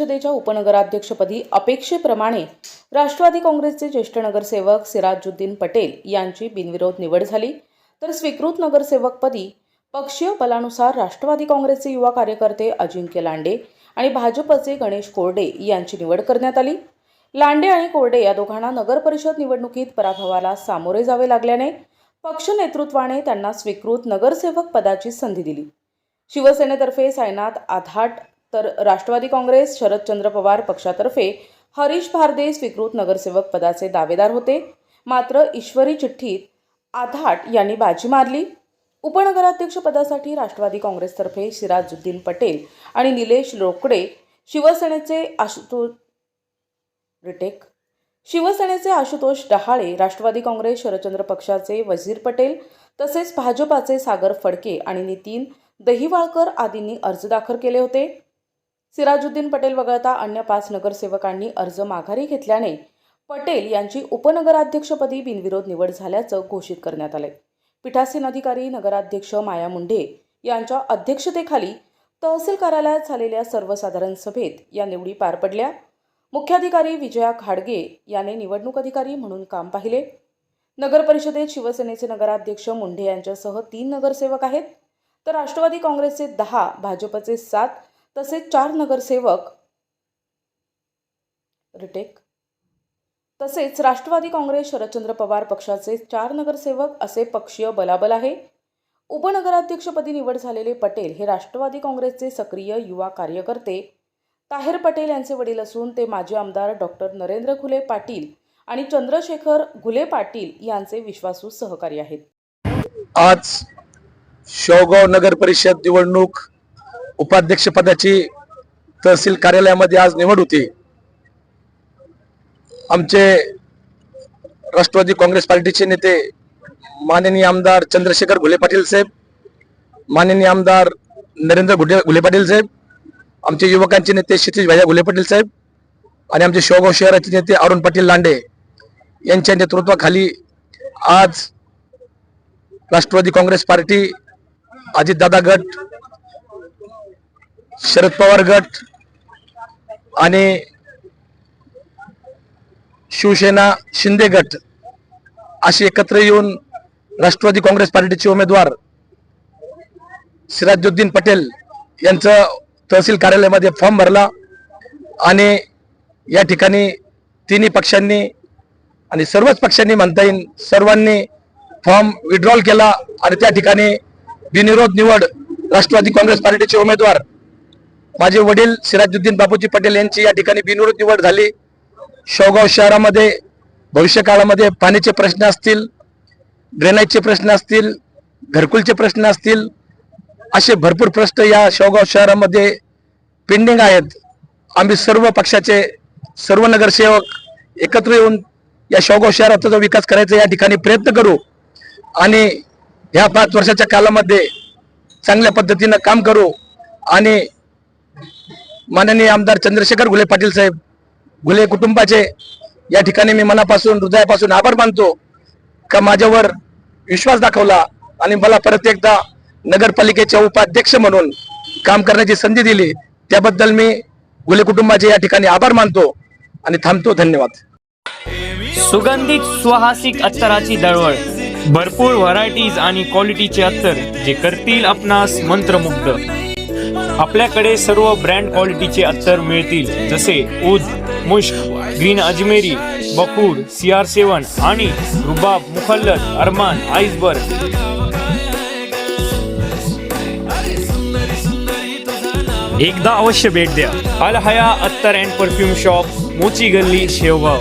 परिषदेच्या उपनगराध्यक्षपदी अपेक्षेप्रमाणे राष्ट्रवादी काँग्रेसचे ज्येष्ठ नगरसेवक सिराजुद्दीन पटेल यांची बिनविरोध निवड झाली, तर स्वीकृत नगरसेवकपदी पक्षीय बलानुसार राष्ट्रवादी काँग्रेसचे युवा कार्यकर्ते अजिंक्य लांडे आणि भाजपचे गणेश कोरडे यांची निवड करण्यात आली। लांडे आणि कोरडे या दोघांना नगर परिषद निवडणुकीत पराभवाला सामोरे जावे लागल्याने पक्ष नेतृत्वाने त्यांना स्वीकृत नगरसेवक पदाची संधी दिली। शिवसेनेतर्फे सायनाथ आधाट तर राष्ट्रवादी काँग्रेस शरदचंद्र पवार पक्षातर्फे हरीश भारदे स्वीकृत नगरसेवक पदाचे दावेदार होते। मात्र ईश्वरी चिठ्ठीत आधाट यांनी बाजी मारली। उपनगराध्यक्ष पदासाठी राष्ट्रवादी काँग्रेसतर्फे सिराजुद्दीन पटेल आणि निलेश रोकडे, शिवसेनेचे आशुतोष डहाळे, राष्ट्रवादी काँग्रेस शरदचंद्र पक्षाचे वजीर पटेल तसेच भाजपाचे सागर फडके आणि नितीन दहिवाळकर आदींनी अर्ज दाखल केले होते। सिराजुद्दीन पटेल वगळता अन्य 5 नगरसेवकांनी अर्ज माघारी घेतल्याने पटेल यांची उपनगराध्यक्षपदी बिनविरोध निवड झाल्याचं घोषित करण्यात आले। पीठासीन अधिकारी नगराध्यक्ष माया मुंढे यांच्या अध्यक्षतेखाली तहसील कार्यालयात झालेल्या सर्वसाधारण सभेत या निवडी पार पडल्या। मुख्याधिकारी विजया घाडगे याने निवडणूक अधिकारी म्हणून काम पाहिले। नगर परिषदेत शिवसेनेचे नगराध्यक्ष मुंढे यांच्यासह 3 नगरसेवक आहेत, तर राष्ट्रवादी काँग्रेसचे 10, भाजपचे 7 तसेच 4 नगरसेवक तसेच राष्ट्रवादी काँग्रेस शरदचंद्र पवार पक्षाचे 4 नगरसेवक असे पक्षीय बलाबल आहे। उपनगराध्यक्षपदी निवड झालेले पटेल हे राष्ट्रवादी काँग्रेसचे सक्रिय युवा कार्यकर्ते ताहेर पटेल यांचे वडील असून ते माजी आमदार डॉक्टर नरेंद्र घुले पाटील आणि चंद्रशेखर घुले पाटील यांचे विश्वासू सहकारी आहेत। आज शेवगाव नगर परिषद निवडणूक उपाध्यक्ष पदाची तहसील कार्यालयामध्ये आज निवड होती। आमचे राष्ट्रवादी काँग्रेस पार्टीचे नेते माननीय आमदार चंद्रशेखर घुले पाटील साहेब, माननीय आमदार नरेंद्र घुले पाटील साहेब, आमचे युवकांचे नेते क्षितिज भैया घुले पाटील साहेब आणि आमचे शेवगाव शहराचे नेते अरुण पाटील लांडे यांच्या नेतृत्वाखाली आज राष्ट्रवादी काँग्रेस पार्टी, अजितदादा गट, शरद पवार गट आणि शिवसेना शिंदे गट असे एकत्र येऊन राष्ट्रवादी काँग्रेस पार्टीचे उमेदवार सिराजुद्दीन पटेल यांचं तहसील कार्यालयामध्ये फॉर्म भरला आणि या ठिकाणी तिन्ही पक्षांनी आणि सर्वच पक्षांनी म्हणता येईल सर्वांनी फॉर्म विड्रॉल केला आणि त्या ठिकाणी बिनविरोध निवड राष्ट्रवादी काँग्रेस पार्टीचे उमेदवार माझे वडील सिराजुद्दीन बापूजी पटेल यांची या ठिकाणी बिनविरोध निवड झाली। शेवगाव शहरामध्ये भविष्य काळामध्ये पाण्याचे प्रश्न असतील, ड्रेनेजचे प्रश्न असतील, घरकुलचे प्रश्न असतील, असे भरपूर प्रश्न या शेवगाव शहरामध्ये पेंडिंग आहेत। आम्ही सर्व पक्षाचे सर्व नगरसेवक एकत्र येऊन या शेवगाव शहराचा जो विकास करायचा या ठिकाणी प्रयत्न करू आणि ह्या 5 वर्षाच्या कालामध्ये चांगल्या पद्धतीनं काम करू आणि माननीय आमदार चंद्रशेखर घुले पाटील साहेब, घुले कुटुंबाचे या ठिकाणी मी मनापासून हृदयापासून आभार मानतो का माझ्यावर विश्वास दाखवला आणि मला परत एकदा नगरपालिकेच्या उपाध्यक्ष म्हणून काम करण्याची संधी दिली, त्याबद्दल मी घुले कुटुंबाचे या ठिकाणी आभार मानतो आणि थांबतो। धन्यवाद। सुगंधित सुहासिक अत्तराची दळवळ, भरपूर व्हरायटीज आणि क्वालिटीचे अत्तर जे करतील आपणास मंत्रमुग्ध। आपल्याकडे सर्व ब्रँड क्वालिटीचे अत्तर मिळतील, जसे उद, मुश्क, ग्रीन अजमेरी, बकूड, CR7 आणि रुबाब, मुखल्लत, अरमान, आइसबर्ग। एकदा अवश्य भेट द्या। अल हया अत्तर अँड परफ्यूम शॉप, मोची गल्ली, शेवगाव।